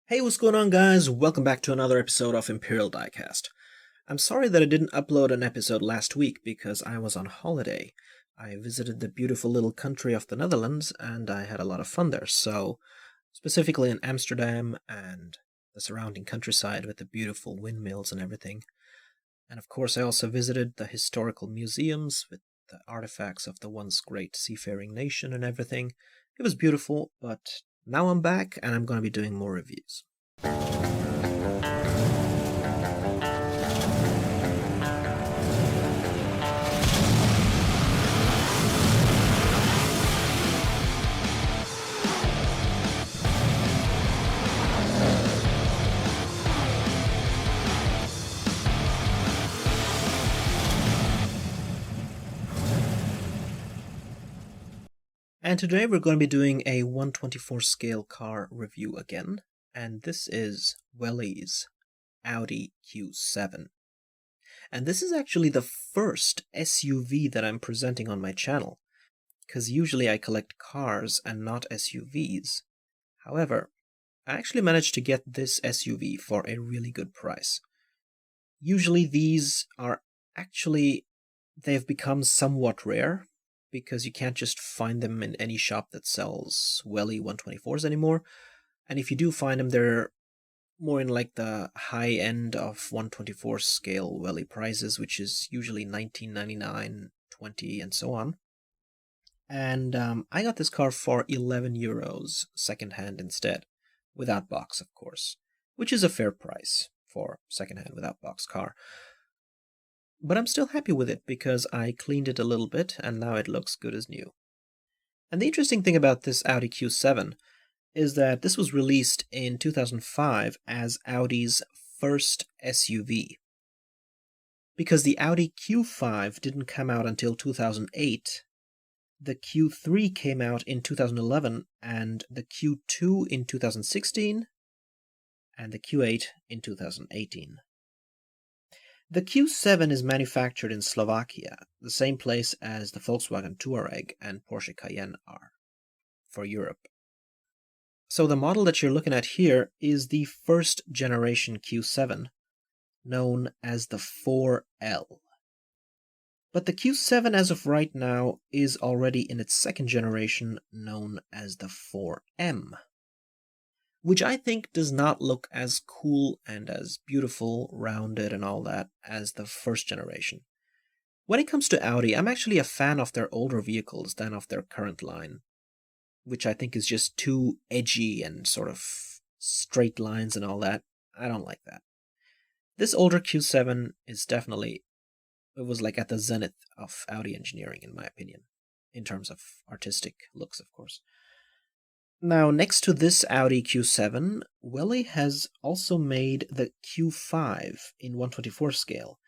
Hey, what's going on, guys? Welcome back to another episode of Imperial Diecast. I'm sorry that I didn't upload an episode last week because I was on holiday. I visited the beautiful little country of the Netherlands and I had a lot of fun there. So, specifically in Amsterdam and the surrounding countryside with the beautiful windmills and everything. And of course, I also visited the historical museums with the artifacts of the once great seafaring nation and everything. It was beautiful, but now I'm back and I'm going to be doing more reviews. And today we're going to be doing a 1/24 scale car review again, and this is Welly's Audi Q7. And this is actually the first SUV that I'm presenting on my channel, because usually I collect cars and not SUVs. However, I actually managed to get this SUV for a really good price. Usually these are they've become somewhat rare, because you can't just find them in any shop that sells Welly 124s anymore. And if you do find them, they're more in like the high end of 124 scale Welly prices, which is usually $19.99, $20, and so on. And I got this car for €11 secondhand instead, without box, of course, which is a fair price for secondhand without box car. But I'm still happy with it because I cleaned it a little bit and now it looks good as new. And the interesting thing about this Audi Q7 is that this was released in 2005 as Audi's first SUV. Because the Audi Q5 didn't come out until 2008, the Q3 came out in 2011, and the Q2 in 2016, and the Q8 in 2018. The Q7 is manufactured in Slovakia, the same place as the Volkswagen Touareg and Porsche Cayenne are, for Europe. So the model that you're looking at here is the first generation Q7, known as the 4L. But the Q7 as of right now is already in its second generation, known as the 4M. Which I think does not look as cool and as beautiful, rounded, and all that as the first generation. When it comes to Audi, I'm actually a fan of their older vehicles than of their current line, which I think is just too edgy and sort of straight lines and all that. I don't like that. This older Q7 is definitely, it was like at the zenith of Audi engineering, in my opinion, in terms of artistic looks, of course. Now, next to this Audi Q7, Welly has also made the Q5 in 1/24 scale,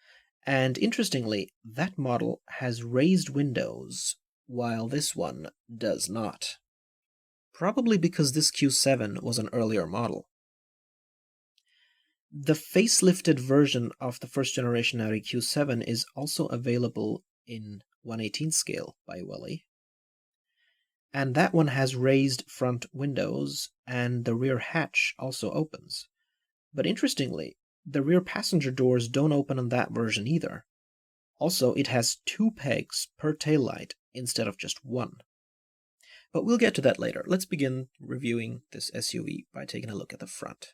and interestingly, that model has raised windows, while this one does not. Probably because this Q7 was an earlier model. The facelifted version of the first generation Audi Q7 is also available in 1/18 scale by Welly. And that one has raised front windows, and the rear hatch also opens. But interestingly, the rear passenger doors don't open on that version either. Also, it has 2 pegs per taillight instead of just 1. But we'll get to that later. Let's begin reviewing this SUV by taking a look at the front.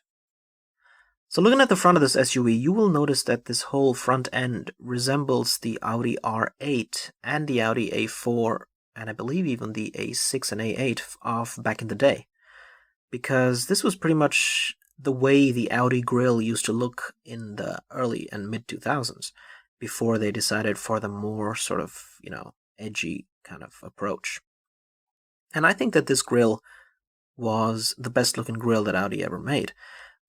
So looking at the front of this SUV, you will notice that this whole front end resembles the Audi R8 and the Audi A4, and I believe even the A6 and A8 of back in the day. Because this was pretty much the way the Audi grille used to look in the early and mid-2000s, before they decided for the more sort of, edgy kind of approach. And I think that this grille was the best looking grille that Audi ever made.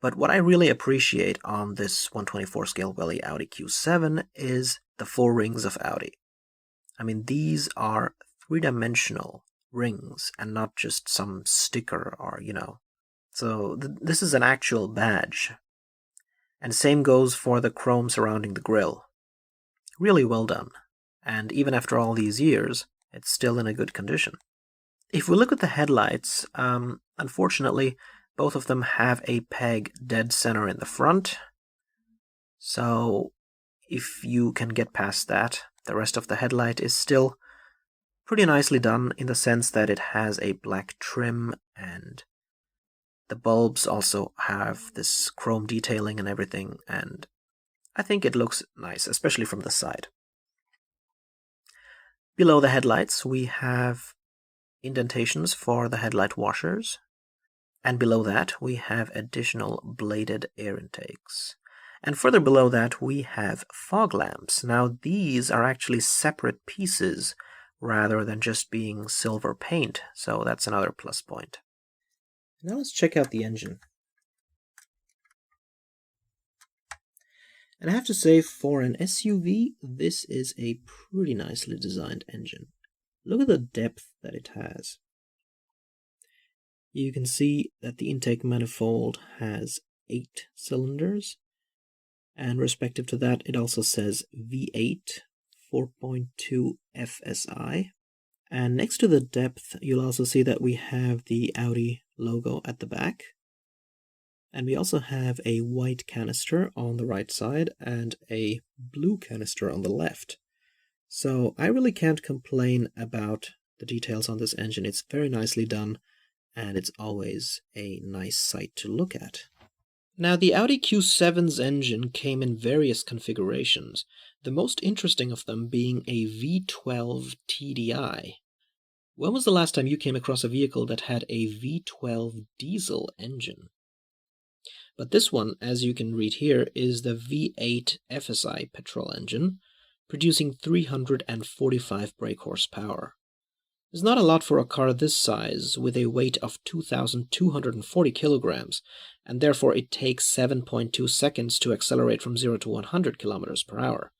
But what I really appreciate on this 1/24 scale Welly Audi Q7 is the 4 rings of Audi. I mean, these are 3-dimensional rings and not just some sticker or, So this is an actual badge. And same goes for the chrome surrounding the grille. Really well done. And even after all these years, it's still in a good condition. If we look at the headlights, unfortunately, Both of them have a peg dead center in the front. So if you can get past that, the rest of the headlight is still pretty nicely done in the sense that it has a black trim and the bulbs also have this chrome detailing and everything, and I think it looks nice, especially from the side. Below the headlights, we have indentations for the headlight washers, and below that, we have additional bladed air intakes. And further below that, we have fog lamps. Now, these are actually separate pieces rather than just being silver paint, so that's another plus point. Now let's check out the engine. And I have to say, for an SUV, this is a pretty nicely designed engine. Look at the depth that it has. You can see that the intake manifold has 8 cylinders, and respective to that, it also says V8 4.2 FSI. And next to the depth, you'll also see that we have the Audi logo at the back. And we also have a white canister on the right side and a blue canister on the left. So I really can't complain about the details on this engine. It's very nicely done, and it's always a nice sight to look at. Now, the Audi Q7's engine came in various configurations, the most interesting of them being a V12 TDI. When was the last time you came across a vehicle that had a V12 diesel engine? But this one, as you can read here, is the V8 FSI petrol engine, producing 345 brake horsepower. It's not a lot for a car this size, with a weight of 2,240 kilograms, and therefore it takes 7.2 seconds to accelerate from 0 to 100 kilometers per hour.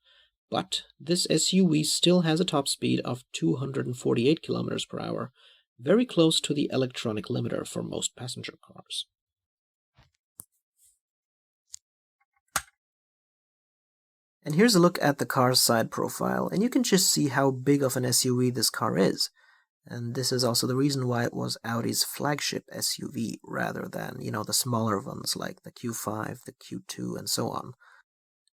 But this SUV still has a top speed of 248 kilometers per hour, very close to the electronic limiter for most passenger cars. And here's a look at the car's side profile, and you can just see how big of an SUV this car is. And this is also the reason why it was Audi's flagship SUV rather than, the smaller ones like the Q5, the Q2, and so on.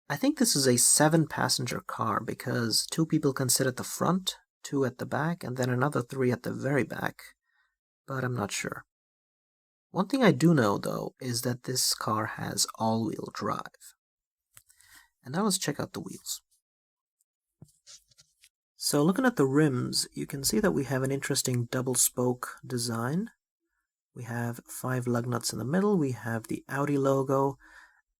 I think this is a 7-passenger car because 2 people can sit at the front, 2 at the back, and then another 3 at the very back, but I'm not sure. One thing I do know, though, is that this car has all-wheel drive. And now let's check out the wheels. So looking at the rims, you can see that we have an interesting double spoke design. We have 5 lug nuts in the middle, we have the Audi logo,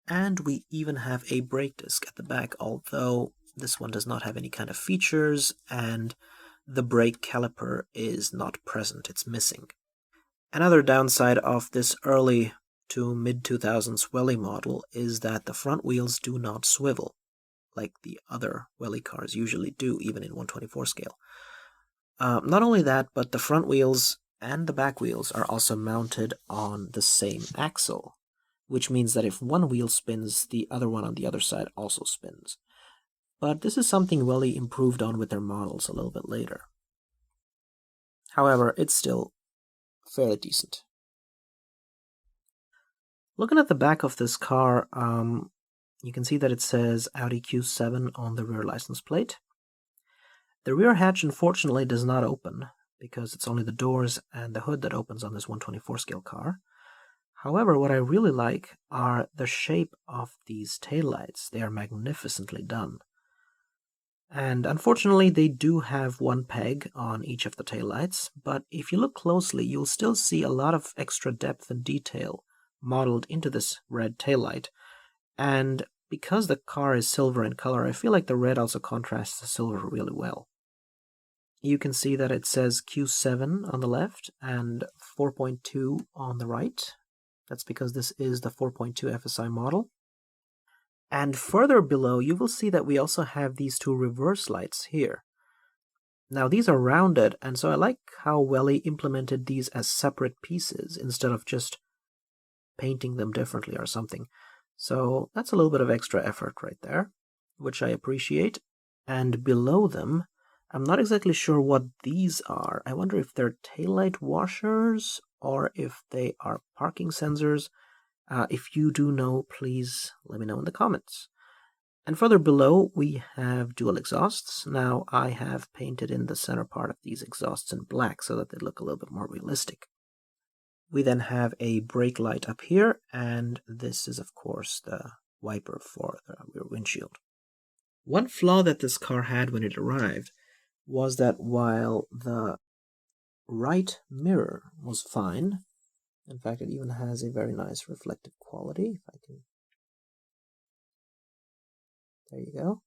and we even have a brake disc at the back, although this one does not have any kind of features, and the brake caliper is not present, it's missing. Another downside of this early to mid-2000s Welly model is that the front wheels do not swivel, like the other Welly cars usually do, even in 1/24 scale. Not only that, but the front wheels and the back wheels are also mounted on the same axle, which means that if one wheel spins, the other one on the other side also spins. But this is something Welly improved on with their models a little bit later. However, it's still fairly decent. Looking at the back of this car, you can see that it says Audi Q7 on the rear license plate. The rear hatch, unfortunately, does not open because it's only the doors and the hood that opens on this 1/24 scale car. However, what I really like are the shape of these taillights. They are magnificently done. And unfortunately, they do have one peg on each of the taillights, but if you look closely, you'll still see a lot of extra depth and detail modeled into this red taillight. And because the car is silver in color, I feel like the red also contrasts the silver really well. You can see that it says Q7 on the left and 4.2 on the right. That's because this is the 4.2 FSI model. And further below, you will see that we also have these 2 reverse lights here. Now, these are rounded, and so I like how Welly implemented these as separate pieces instead of just painting them differently or something. So that's a little bit of extra effort right there, which I appreciate. And below them, I'm not exactly sure what these are. I wonder if they're taillight washers or if they are parking sensors. If you do know, please let me know in the comments. And further below, we have dual exhausts. Now, I have painted in the center part of these exhausts in black so that they look a little bit more realistic. We then have a brake light up here, and this is, of course, the wiper for the rear windshield. One flaw that this car had when it arrived was that while the right mirror was fine, in fact, it even has a very nice reflective quality. If I can, there you go.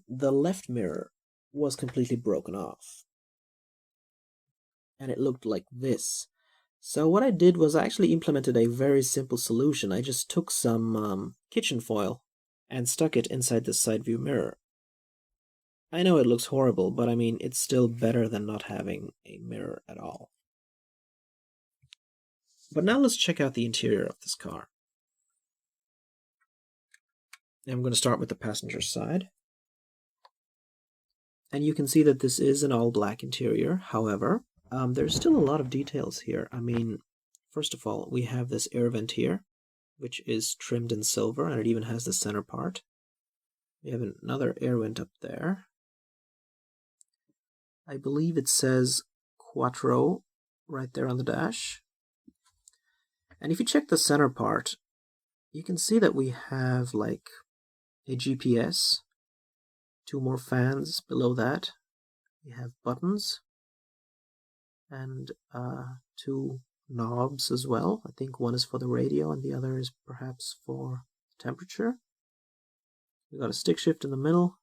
The left mirror was completely broken off, and it looked like this. So what I did was I actually implemented a very simple solution. I just took some kitchen foil and stuck it inside the side view mirror. I know it looks horrible, but I mean, it's still better than not having a mirror at all. But now let's check out the interior of this car. I'm going to start with the passenger side. And you can see that this is an all-black interior. However, there's still a lot of details here. I mean, first of all, we have this air vent here, which is trimmed in silver, and it even has the center part. We have another air vent up there. I believe it says Quattro right there on the dash. And if you check the center part, you can see that we have like a GPS, 2 more fans below that. We have buttons and 2 knobs as well. I think one is for the radio and the other is perhaps for temperature. We got a stick shift in the middle.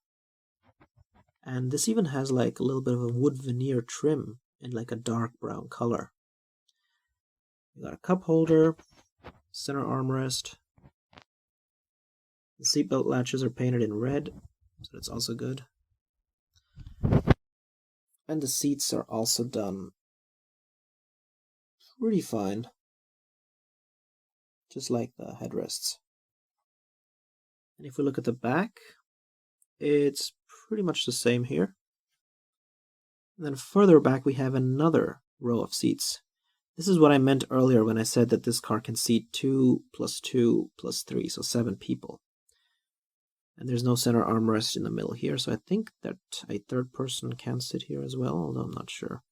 And this even has like a little bit of a wood veneer trim in like a dark brown color. We got a cup holder, center armrest. The seatbelt latches are painted in red, so that's also good. And the seats are also done pretty fine, just like the headrests. And if we look at the back, it's pretty much the same here. And then further back we have another row of seats. This is what I meant earlier when I said that this car can seat 2 + 2 + 3, so 7 people. And there's no center armrest in the middle here, so I think that a third person can sit here as well, although I'm not sure.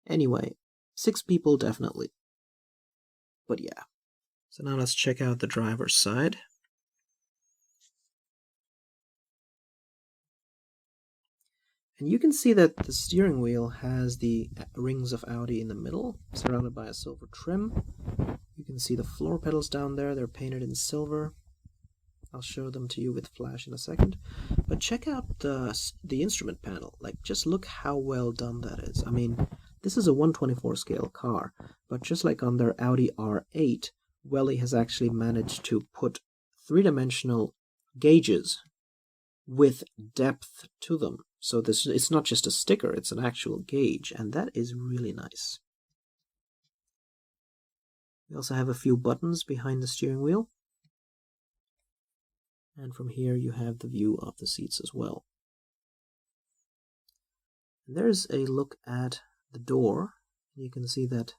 Anyway, 6 people definitely. But yeah. So now let's check out the driver's side. And you can see that the steering wheel has the rings of Audi in the middle, surrounded by a silver trim. You can see the floor pedals down there, they're painted in silver. I'll show them to you with flash in a second. But check out the instrument panel. Like, just look how well done that is. I mean, this is a 1/24 scale car, but just like on their Audi R8, Welly has actually managed to put 3-dimensional gauges with depth to them. So it's not just a sticker, it's an actual gauge, and that is really nice. We also have a few buttons behind the steering wheel. And from here you have the view of the seats as well. And there's a look at the door. You can see that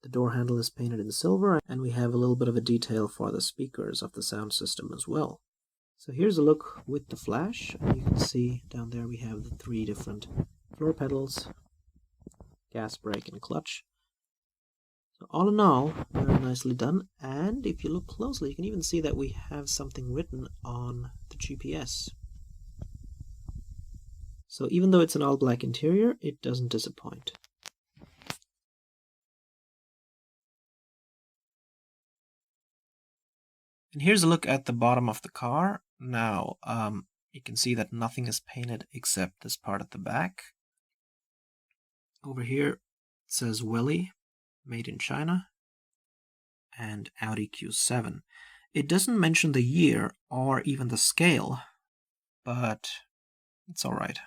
the door handle is painted in silver, and we have a little bit of a detail for the speakers of the sound system as well. So here's a look with the flash, and you can see down there we have the 3 different floor pedals, gas, brake, and clutch. So all in all, very nicely done, and if you look closely, you can even see that we have something written on the GPS. So even though it's an all-black interior, it doesn't disappoint. And here's a look at the bottom of the car. Now, you can see that nothing is painted except this part at the back. Over here, it says Welly, made in China, and Audi Q7. It doesn't mention the year or even the scale, but it's alright.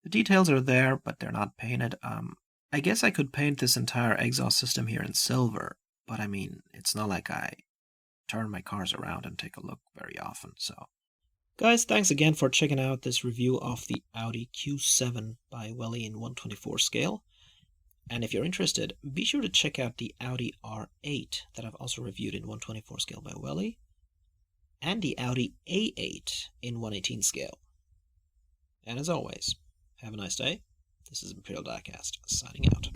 The details are there, but they're not painted. I guess I could paint this entire exhaust system here in silver, but I mean, it's not like I turn my cars around and take a look very often, so Guys, thanks again for checking out this review of the Audi Q7 by Welly in 1/24 scale. And if you're interested, be sure to check out the Audi R8 that I've also reviewed in 1/24 scale by Welly, and the Audi A8 in 1/18 scale. And as always, have a nice day. This is Imperial Diecast, signing out.